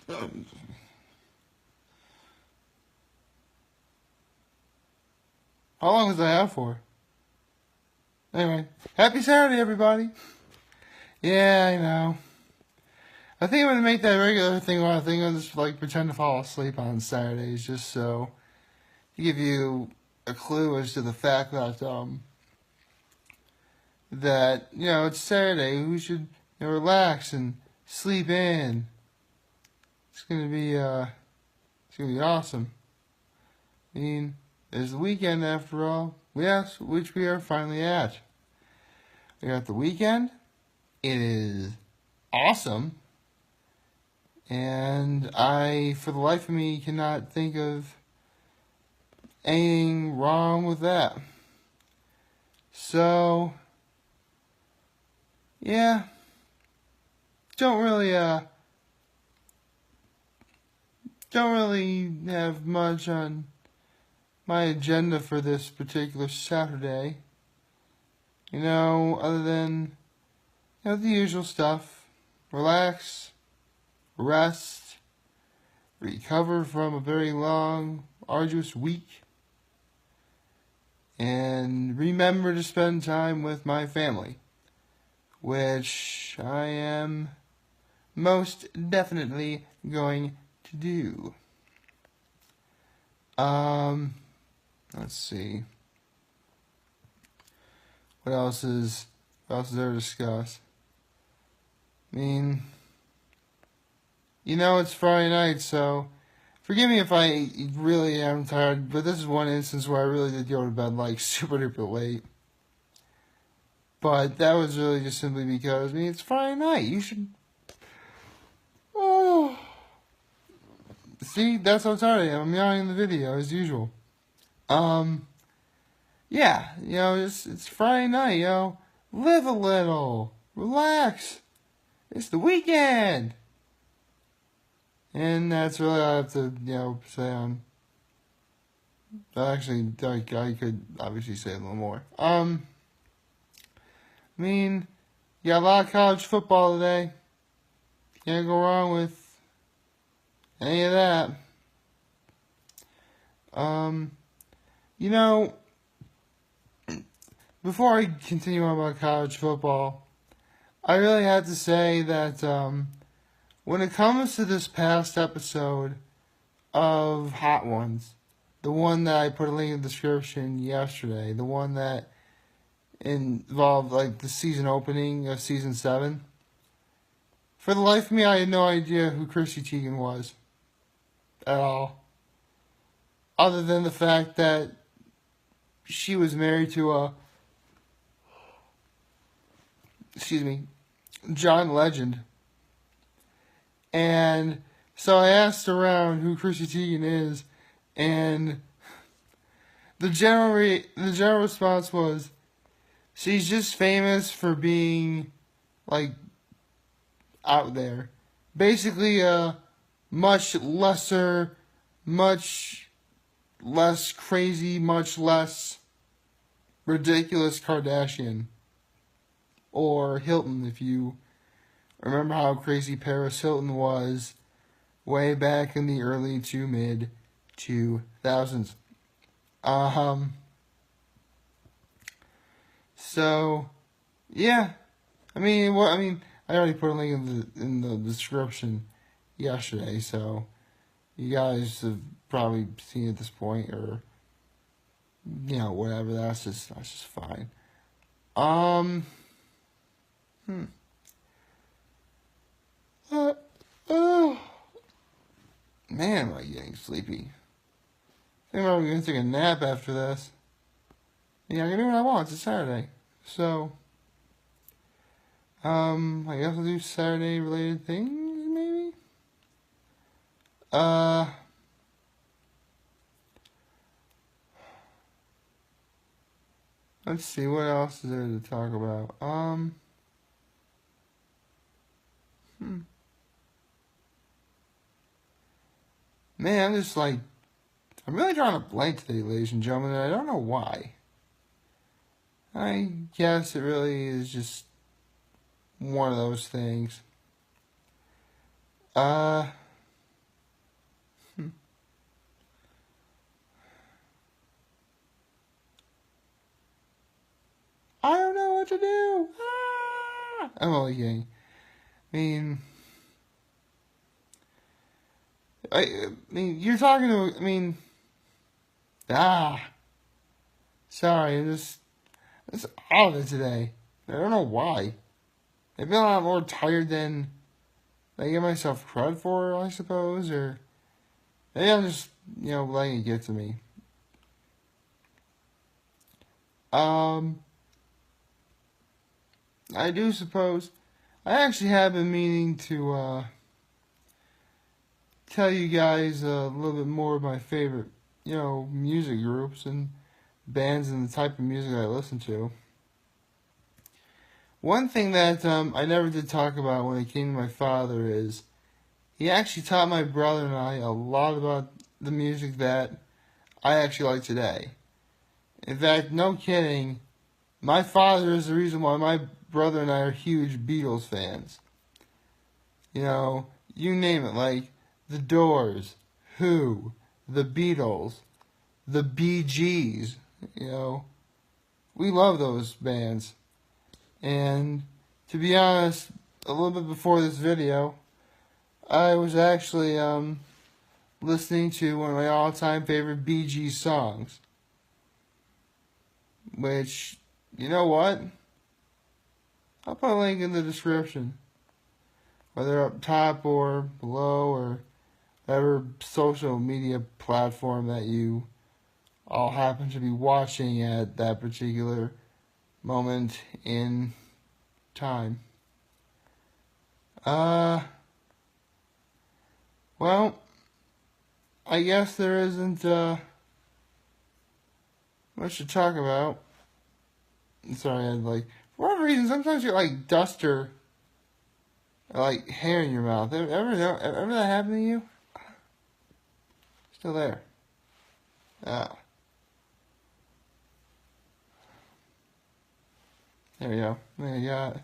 How long was I out for? Anyway, happy Saturday, everybody. Yeah, I know. I think I'm gonna make that regular thing where I think I'll just like pretend to fall asleep on Saturdays, just so to give you a clue as to the fact that it's Saturday. We should relax and sleep in. It's gonna be awesome. I mean, it's the weekend after all. Yes, which we are finally at. We got the weekend. It is awesome. And I, for the life of me, cannot think of anything wrong with that. So, yeah. Don't really have much on my agenda for this particular Saturday. Other than the usual stuff. Relax, rest, recover from a very long, arduous week, and remember to spend time with my family, which I am most definitely going to do. Let's see. What else is there to discuss? I mean, it's Friday night, so forgive me if I really am tired, but this is one instance where I really did go to bed like super duper late. But that was really just simply because, it's Friday night. You should... Oh. See, that's how tired I am. I'm yawning in the video, as usual. Yeah, it's Friday night, Live a little. Relax. It's the weekend. And that's really all I have to, say on... Actually, I could obviously say a little more. You got a lot of college football today. Can't go wrong with any of that. Before I continue on about college football, I really have to say that when it comes to this past episode of Hot Ones, the one that I put a link in the description yesterday, the one that involved like the season opening of season 7, for the life of me, I had no idea who Chrissy Teigen was at all, other than the fact that she was married to John Legend. And so I asked around who Chrissy Teigen is, and the general response was, she's just famous for being like out there. Basically a much lesser, much less crazy, much less ridiculous Kardashian. Or Hilton, if you remember how crazy Paris Hilton was way back in the early to mid 2000s. So, yeah. I already put a link in the description yesterday, so you guys have probably seen it at this point, or whatever. That's just fine. Man, am I getting sleepy. I think I'm going to take a nap after this. I can do what I want. It's a Saturday. So, I guess I'll do Saturday related things, maybe? Let's see, what else is there to talk about? Man, I'm really drawing a blank today, ladies and gentlemen, and I don't know why. I guess it really is just one of those things. what to do. Ah! I'm only kidding. I mean, you're talking to, sorry, I'm just out of it today. I don't know why. Maybe I'm a lot more tired than I give myself credit for, I suppose, or maybe I'm just, letting it get to me. I do suppose, I actually have been meaning to, tell you guys a little bit more of my favorite, music groups and bands and the type of music I listen to. One thing that I never did talk about when it came to my father is he actually taught my brother and I a lot about the music that I actually like today. In fact, no kidding, my father is the reason why my brother and I are huge Beatles fans. You name it, like The Doors, Who, The Beatles, The Bee Gees, we love those bands. And to be honest, a little bit before this video, I was actually listening to one of my all-time favorite Bee Gees songs. Which, you know what? I'll put a link in the description. Whether up top or below or whatever social media platform that you all happen to be watching at that particular moment in time. Well, I guess there isn't much to talk about. Sorry, for whatever reason, sometimes you're like dust or like hair in your mouth. Ever that happen to you? Still there. Ah. There we go. There you go.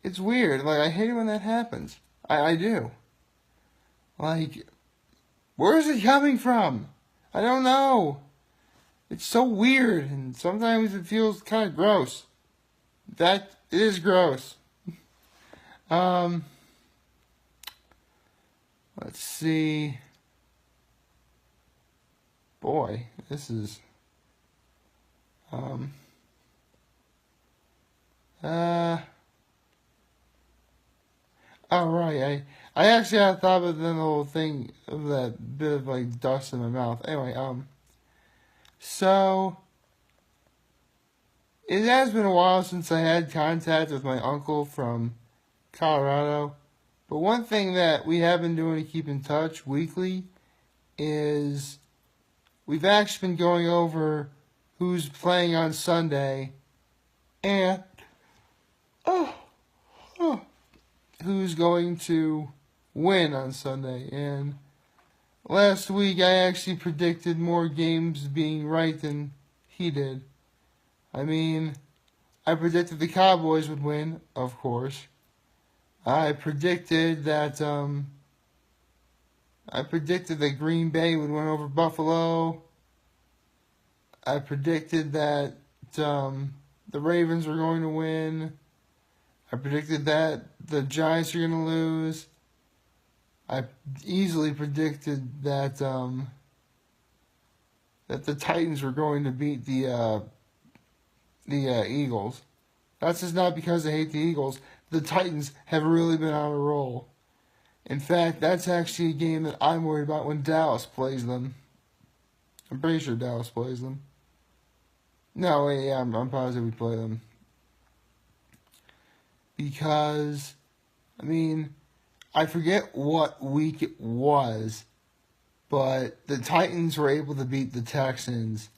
It's weird. I hate it when that happens. I do. Where is it coming from? I don't know. It's so weird, and sometimes it feels kind of gross. That is gross. Let's see. Boy, this is oh right, I actually had thought about the whole thing of that bit of dust in my mouth. Anyway, so it has been a while since I had contact with my uncle from Colorado, but one thing that we have been doing to keep in touch weekly is we've actually been going over who's playing on Sunday and who's going to win on Sunday. And last week I actually predicted more games being right than he did. I predicted the Cowboys would win, of course. I predicted that Green Bay would win over Buffalo. I predicted that the Ravens were going to win. I predicted that the Giants are going to lose. I easily predicted that the Titans were going to beat the Eagles. That's just not because I hate the Eagles. The Titans have really been on a roll. In fact, that's actually a game that I'm worried about when Dallas plays them. I'm pretty sure Dallas plays them. No, wait, yeah, I'm positive we play them. Because, I forget what week it was, but the Titans were able to beat the Texans.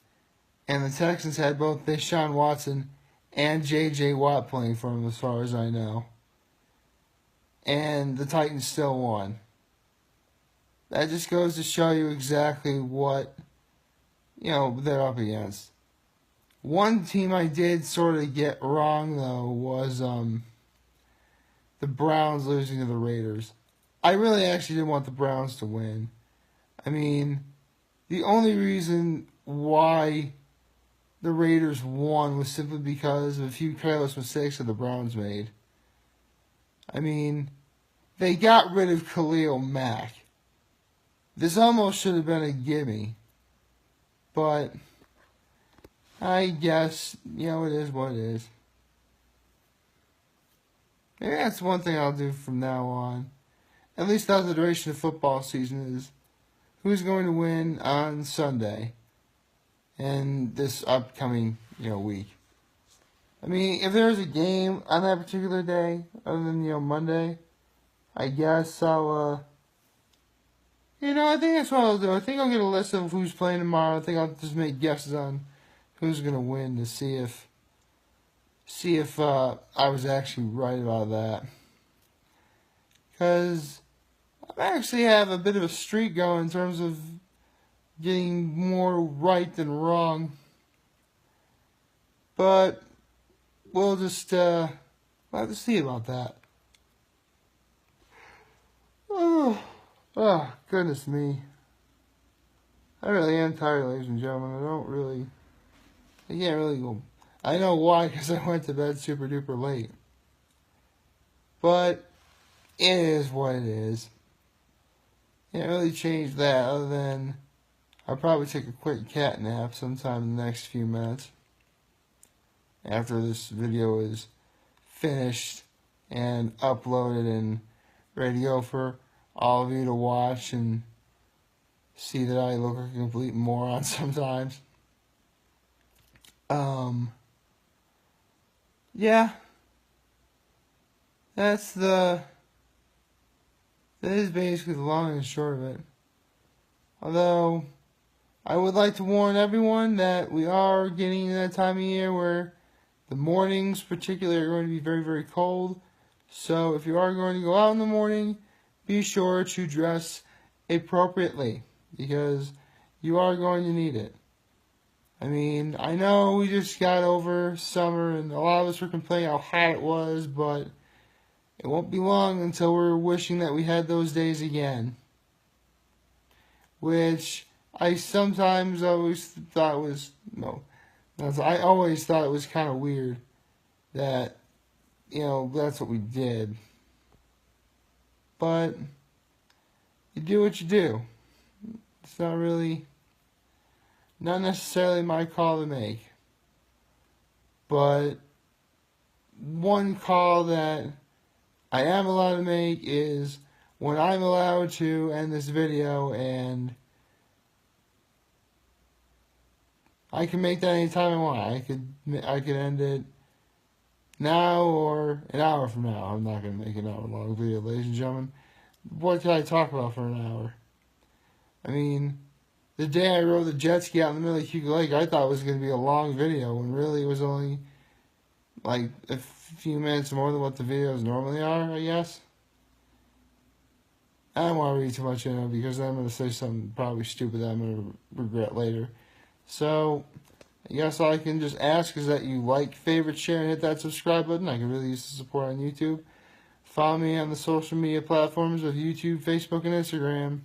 And the Texans had both Deshaun Watson and J.J. Watt playing for them, as far as I know. And the Titans still won. That just goes to show you exactly what, they're up against. One team I did sort of get wrong, though, was the Browns losing to the Raiders. I really actually didn't want the Browns to win. The only reason why the Raiders won was simply because of a few careless mistakes that the Browns made. I mean, they got rid of Khalil Mack. This almost should have been a gimme. But I guess, it is what it is. Maybe that's one thing I'll do from now on. At least that's the duration of football season is who's going to win on Sunday and this upcoming, week. I mean, if there's a game on that particular day, other than, Monday, I guess I'll, I think that's what I'll do. I think I'll get a list of who's playing tomorrow. I think I'll just make guesses on who's going to win to see if I was actually right about that. Because I actually have a bit of a streak going in terms of getting more right than wrong. But we'll just we'll have to see about that. Oh, goodness me. I really am tired, ladies and gentlemen. I can't really go. I know why, because I went to bed super duper late. But it is what it is. Can't really change that other than I'll probably take a quick cat nap sometime in the next few minutes. After this video is finished and uploaded and ready to go for all of you to watch and see that I look like a complete moron sometimes. Yeah. That is basically the long and short of it. Although, I would like to warn everyone that we are getting to that time of year where the mornings particularly are going to be very, very cold. So if you are going to go out in the morning, be sure to dress appropriately because you are going to need it. I mean, I know we just got over summer and a lot of us were complaining how hot it was, but it won't be long until we're wishing that we had those days again. Which I sometimes always thought was, I always thought it was kind of weird that, that's what we did. But you do what you do. It's not necessarily my call to make. But one call that I am allowed to make is when I'm allowed to end this video, and I can make that anytime I want. I could end it now or an hour from now. I'm not going to make an hour-long video, ladies and gentlemen. What can I talk about for an hour? I mean, the day I rode the jet ski out in the middle of Hugo Lake, I thought it was going to be a long video, when really it was only like a few minutes more than what the videos normally are, I guess. I don't want to read too much into it because I'm going to say something probably stupid that I'm going to regret later. So, I guess all I can just ask is that you like, favorite, share, and hit that subscribe button. I can really use the support on YouTube. Follow me on the social media platforms of YouTube, Facebook, and Instagram.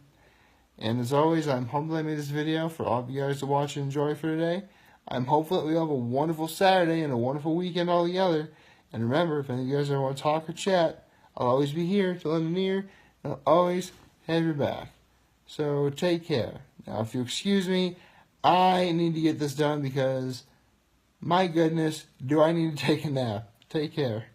And as always, I'm humbled I made this video for all of you guys to watch and enjoy for today. I'm hopeful that we have a wonderful Saturday and a wonderful weekend all together. And remember, if any of you guys ever want to talk or chat, I'll always be here to lend an ear, and I'll always have your back. So take care. Now, if you excuse me, I need to get this done because, my goodness, do I need to take a nap. Take care.